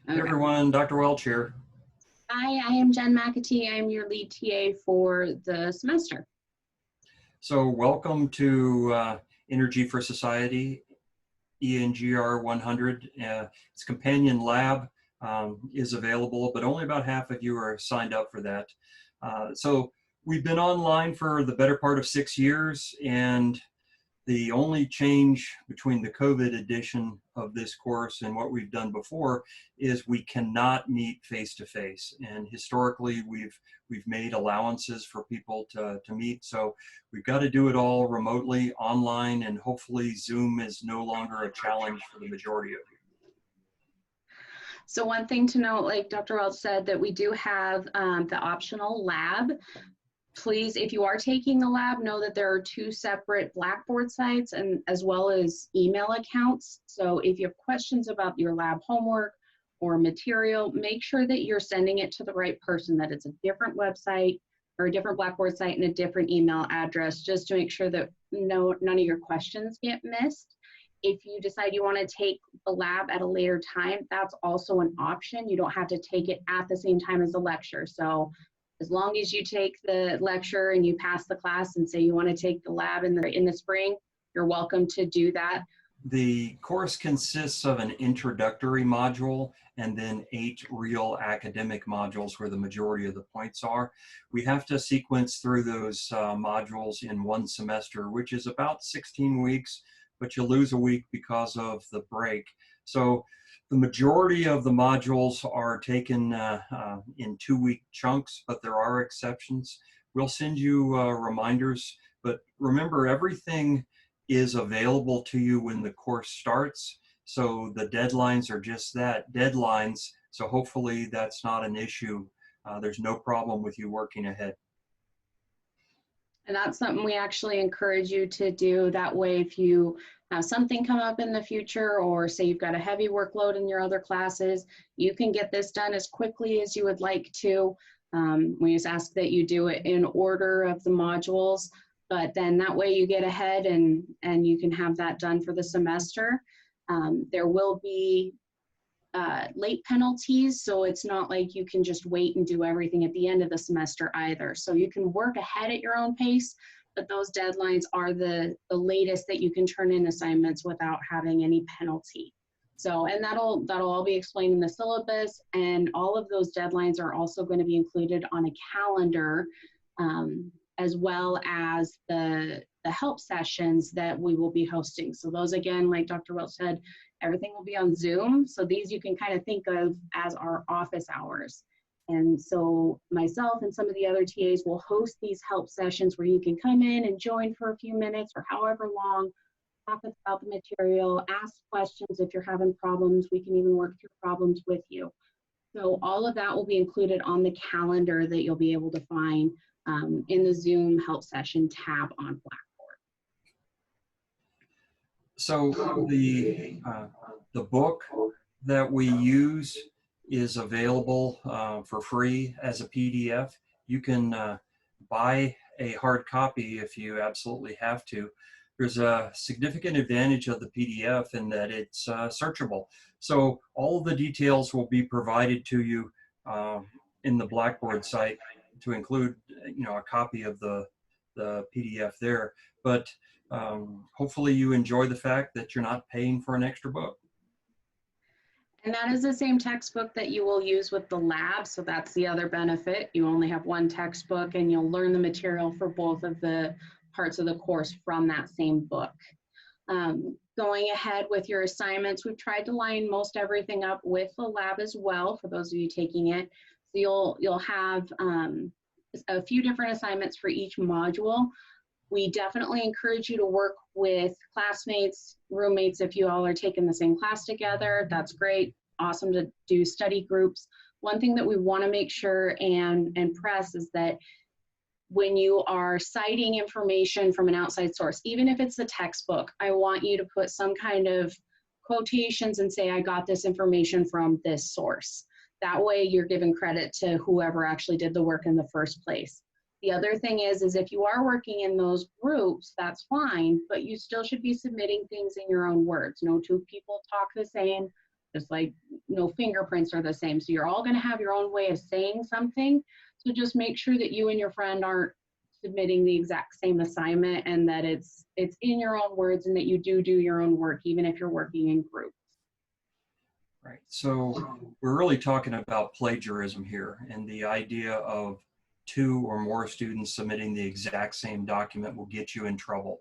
Hey Okay. everyone, Dr. Welch here. Hi, I am Jen McAtee. I'm your lead TA for the semester. So welcome to Energy for Society, ENGR-100. Its companion lab is available, but only about half of you are signed up for that. So we've been online for the better part of 6 years, and the only change between the COVID edition of this course and what we've done before is we cannot meet face-to-face. And historically, we've made allowances for people to meet. So we've got to do it all remotely, online, and hopefully Zoom is no longer a challenge for the majority of you. So one thing to note, like Dr. Welch said, that we do have the optional lab. Please, if you are taking the lab, know that there are 2 separate Blackboard sites and as well as email accounts. So if you have questions about your lab homework or material, make sure that you're sending it to the right person, that it's a different website or a different Blackboard site and a different email address, just to make sure that none of your questions get missed. If you decide you want to take the lab at a later time, that's also an option. You don't have to take it at the same time as the lecture. So as long as you take the lecture and you pass the class and say you want to take the lab in the spring, you're welcome to do that. The course consists of an introductory module and then 8 real academic modules where the majority of the points are. We have to sequence through those modules in 1 semester, which is about 16 weeks, but you lose a week because of the break. So the majority of the modules are taken in 2-week chunks, but there are exceptions. We'll send you reminders, but remember, everything is available to you when the course starts. So the deadlines are just that, deadlines. So hopefully that's not an issue. There's no problem with you working ahead. And that's something we actually encourage you to do. That way, if you have something come up in the future, or say you've got a heavy workload in your other classes, you can get this done as quickly as you would like to. We just ask that you do it in order of the modules, but then that way you get ahead and you can have that done for the semester. There will be late penalties, so it's not like you can just wait and do everything at the end of the semester either. So you can work ahead at your own pace, but those deadlines are the latest that you can turn in assignments without having any penalty. So, and that'll all be explained in the syllabus, and all of those deadlines are also going to be included on a calendar, as well as the help sessions that we will be hosting. So those, again, like Dr. Welch said, everything will be on Zoom. So these you can kind of think of as our office hours. And so myself and some of the other TAs will host these help sessions where you can come in and join for a few minutes or however long, talk about the material, ask questions if you're having problems. We can even work through problems with you. So all of that will be included on the calendar that you'll be able to find in the Zoom help session tab on Blackboard. So the book that we use is available for free as a PDF. You can buy a hard copy if you absolutely have to. There's a significant advantage of the PDF in that it's searchable. So all of the details will be provided to you in the Blackboard site, to include, a copy of the PDF there. But hopefully you enjoy the fact that you're not paying for an extra book. And that is the same textbook that you will use with the lab. So that's the other benefit. You only have 1 textbook and you'll learn the material for both of the parts of the course from that same book. Going ahead with your assignments, we've tried to line most everything up with the lab as well for those of you taking it. So you'll have a few different assignments for each module. We definitely encourage you to work with classmates, roommates. If you all are taking the same class together, that's great. Awesome to do study groups. One thing that we want to make sure and press is that when you are citing information from an outside source, even if it's the textbook, I want you to put some kind of quotations and say, I got this information from this source. That way you're giving credit to whoever actually did the work in the first place. The other thing is if you are working in those groups, that's fine, but you still should be submitting things in your own words. No 2 people talk the same. just like no fingerprints are the same. So you're all going to have your own way of saying something. So just make sure that you and your friend aren't submitting the exact same assignment, and that it's in your own words, and that you do your own work, even if you're working in groups. Right. So we're really talking about plagiarism here, and the idea of 2 or more students submitting the exact same document will get you in trouble.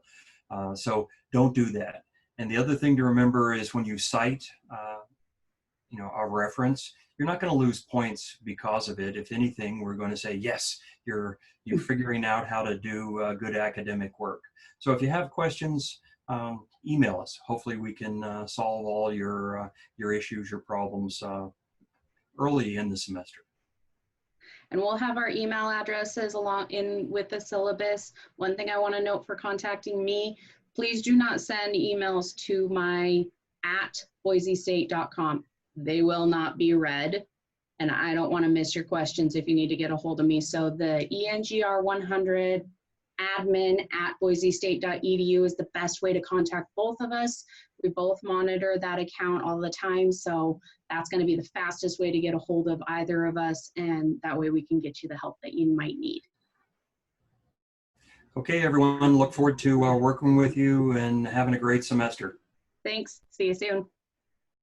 So don't do that. And the other thing to remember is when you cite, a reference, you're not going to lose points because of it. If anything, we're going to say, yes, you're figuring out how to do good academic work. So if you have questions, email us. Hopefully we can solve all your issues, your problems early in the semester. And we'll have our email addresses along in with the syllabus. One thing I want to note for contacting me, please do not send emails to my @boisestate.com. They will not be read, and I don't want to miss your questions if you need to get a hold of me. So the ENGR-100 admin@boisestate.edu is the best way to contact both of us. We both monitor that account all the time, so that's going to be the fastest way to get a hold of either of us, and that way we can get you the help that you might need. Okay, everyone, look forward to working with you and having a great semester. Thanks. See you soon.